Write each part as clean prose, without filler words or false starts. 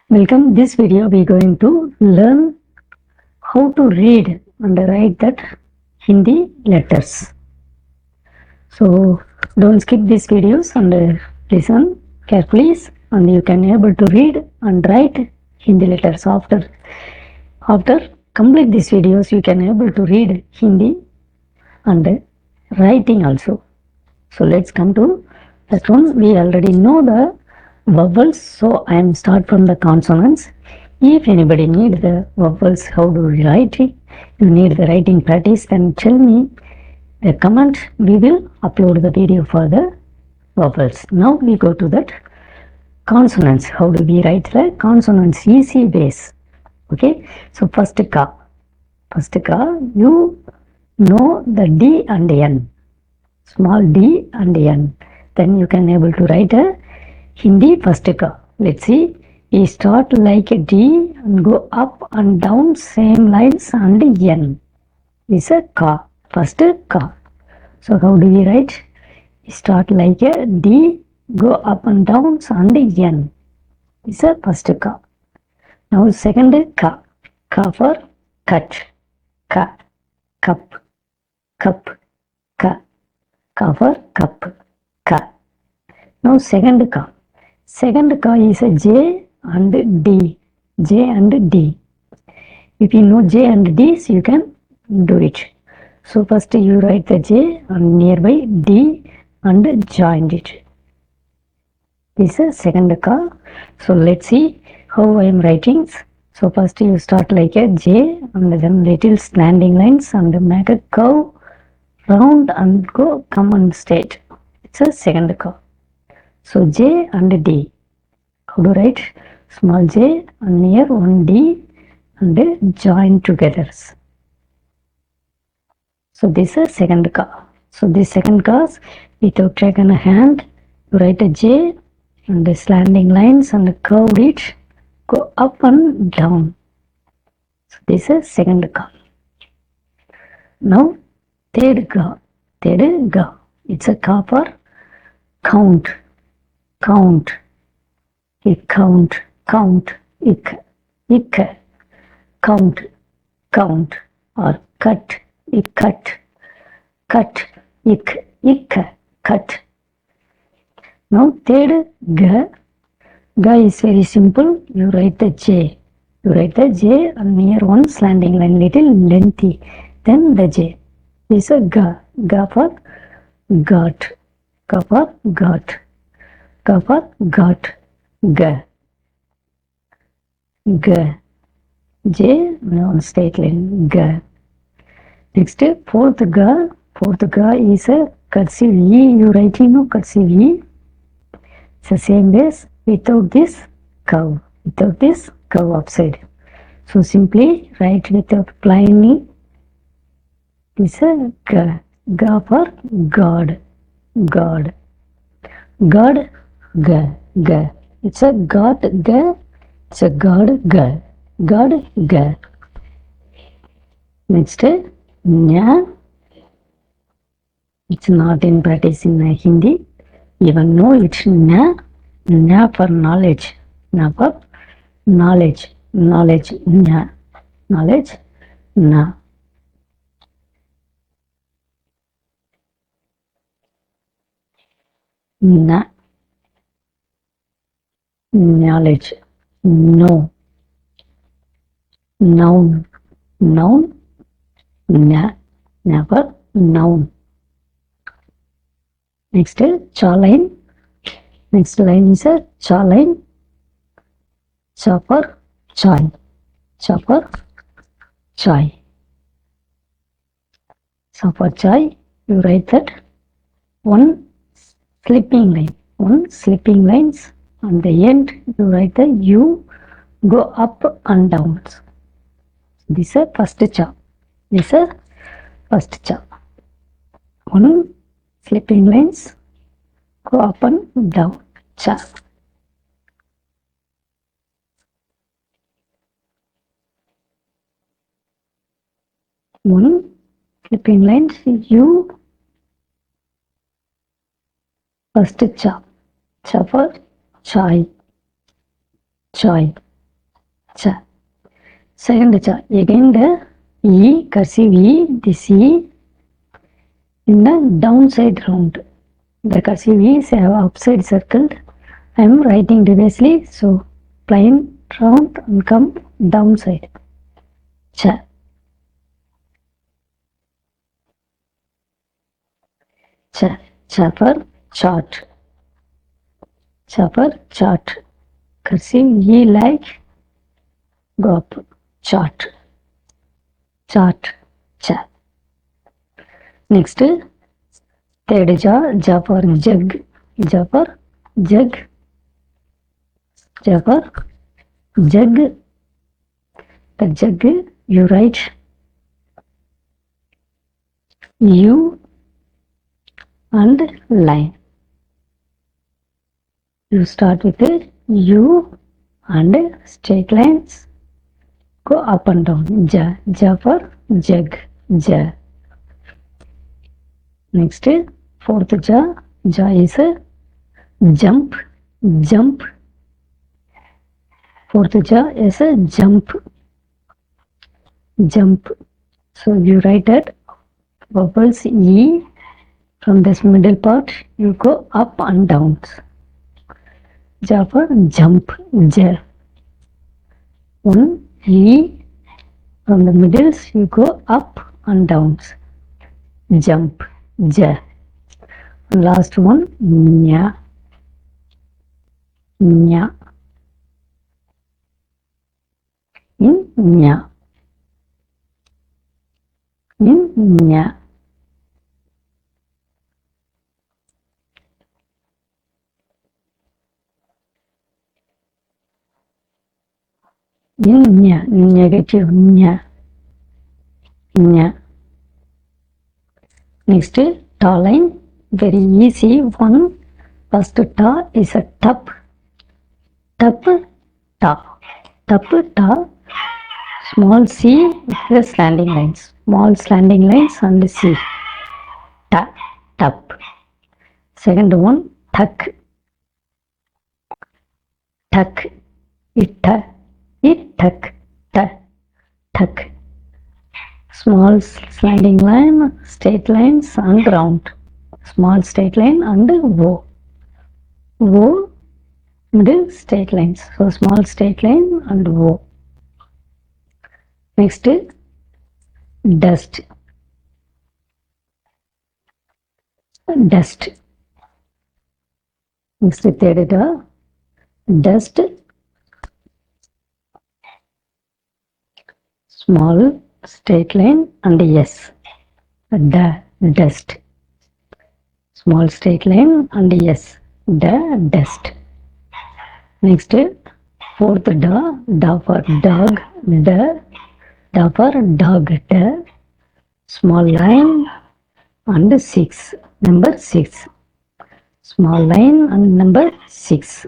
Welcome. This video we are going to learn how to read and write that Hindi letters. So don't skip these videos and listen carefully, and you can able to read and write Hindi letters. After complete these videos, you can able to read Hindi and writing also. So let's come to that one. We already know the vowels, so I am start from the consonants. If anybody need the vowels, how do we write it? You need the writing practice, then tell me the comment. We will upload the video for the vowels. Now we go to that consonants. How do we write the consonants? Easy ways. Okay, so first ka. You know the D and N. Small d and n. Then you can able to write a Hindi first ka. Let's see. We start like a D and go up and down same lines and n. Is a ka. First ka. So how do we write? We start like a D, go up and down and n. Is a first ka. Now second ka. Ka for cut. Ka. Cup. Cup. Ka. Ka for cup. Ka. Now second ka. Second ka is a J and D. J and D. If you know J and D, so you can do it. So first you write the J and nearby D and join it. This is second ka. So let's see how I am writing. So first you start like a J and then little slanting lines and make a curve round and go come on straight. It's a second ka. So J and D. How to write? Small J and near one D and join together. So this is second ka. So this second ka, without taking a hand, you write a J and the slanting lines and curve it, go up and down. So this is second ka. Now third ka. Third ka. It's a ka for count. Count. Ik count. Count. Ik. Ik. Count. Count. Or cut. Ik cut. Cut. Ik. Ik. Cut. Now third ga. Ga is very simple. You write the J. You write the J and near one slanting line, little lengthy. Then the J. This is a ga. Ga for got. Ga for got. Ga for got. Ga. Ga. J on straight line. Ga. Next fourth ga. Fourth ga is a cursive E. You writing no cursive E. It's the same base without this curve. Without this curve upside. So simply write without plain. This is a ga. Ga for God. God. God. Ga. Ga. It's a God. Ga. It's a God. Ga. God. Ga. Next, nya. It's not in practice in Hindi. Even know it's nya. Nya for knowledge. Nya for knowledge. Knowledge. Nya. Knowledge. Na. Na. Knowledge. No. Noun. Noun. Na. Never. Noun. Next cha line. Next line is a cha line. Cha for chai. Cha for chai. So for chai, you write that one slipping line. One slipping lines. On the end, you write the U, go up and down. This is first cha. This is first cha. One slipping lines, go up and down. Cha. One slipping lines, U, first cha. Cha for chai. Chai. cha. Second cha. Again the E, cursive E, this E in the downside round. The cursive E is upside circled. I am writing reversely, so plain round and come downside. Cha. Cha. Cha for chart. Cha for chart. Cursive E like go up. Chart. Chart. Cha. Next, third ja. Ja for jug. Ja for jug. Ja for jug. The jug you write U and line. You start with a U and straight lines go up and down. Ja. Ja for jug. Ja. Next, fourth ja. Ja is a jump. Jump. Fourth ja is a jump. Jump. So you write that vowels E from this middle part you go up and down. Ja for jump. Ja. One E from the middles you go up and down. Jump. Ja. And last one nya. Nya. In nya. In nya. In nya. Negative nya. Nya. Next, ta line. Very easy one. First ta is a tup. Tup ta. Tup ta. Small c with the slanting lines. Small slanting lines and c. Ta. Tup. Second one tuck. Tuck. It tuck. Tuck. Small slanting line, straight lines and round. Small straight line and O. O middle straight lines. So small straight line and O. Next is dust. Dust. Next third dust. Small straight line and S. Dust. Small straight line and S. Dust. Next, fourth da for dog. Da for dog. Small line and 6. Number 6. Small line and number 6.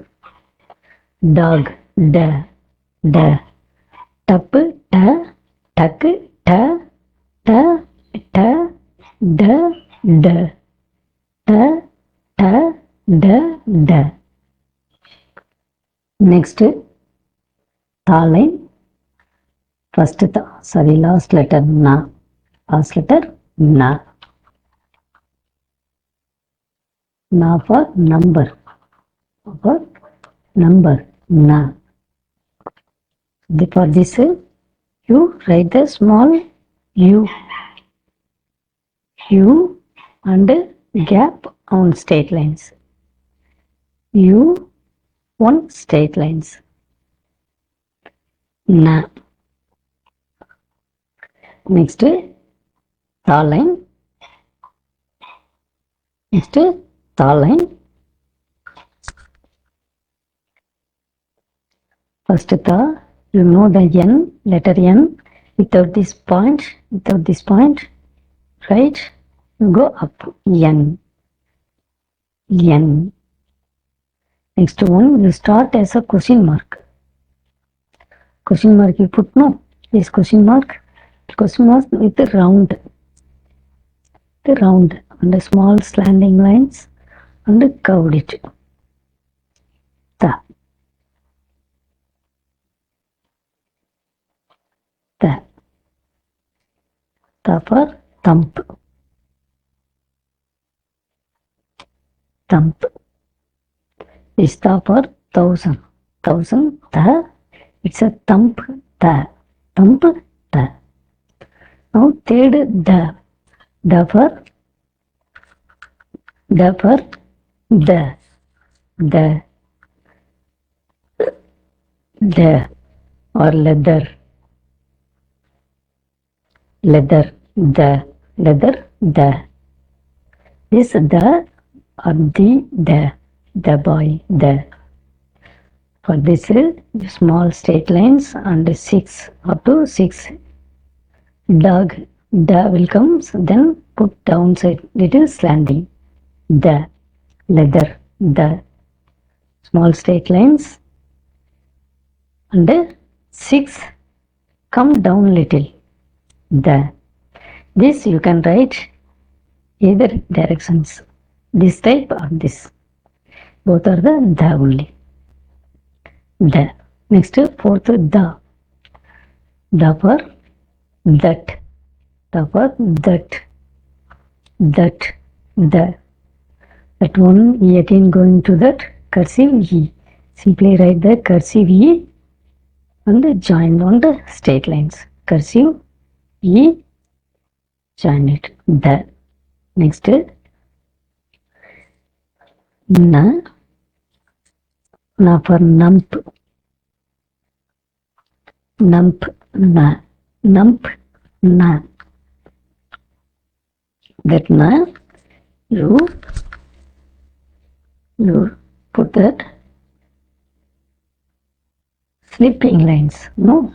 Dog. Da. Tup. Tuck. Ta. Da. Da. Next, ta line. First last letter na. Last letter na. Na for number. For number na. For this you write the small u. U and gap on straight lines. U on straight lines. Na. Next ta line. Next ta line. First ta, you know the N, letter N, without this point, right? You go up, N. N. Next one, you start as a question mark. Question mark you put no. This question mark with the round. The round and the small slanting lines and curved it. Ta. Th for thump. Thump. Is the for thousand. Thousand. The. It's a thump. The. Thump. The. Now third the. The for. The for the. The. The. Or leather. Leather. The. Leather. The. This the or the boy, the. For this small straight lines and 6 up to 6. Dog, the will come, then put downside little slanting. The, leather, the. Small straight lines and 6 come down little. The. This you can write either directions. This type or this. Both are the only. The. Next fourth the. The for that. The for that. That. The. That one e again going to that cursive e. Simply write the cursive e and join on the straight lines. Cursive e, join it. The. Next na. Na for nump. Nump, na. Nump, na. That na, you put that slipping lines. No,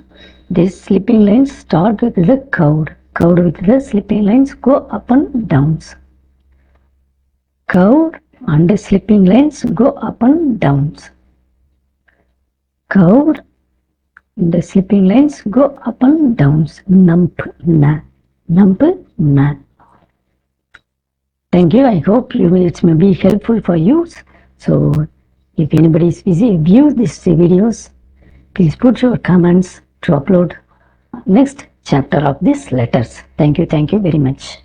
these slipping lines start with the curved. Curved with the slipping lines go up and downs. Curved and slipping lines go up and downs. Curved and the slipping lines go up and downs. Nump, na. Nump, na. Thank you. I hope it may be helpful for you. So, if anybody is busy, view these videos. Please put your comments to upload next chapter of these letters. Thank you very much.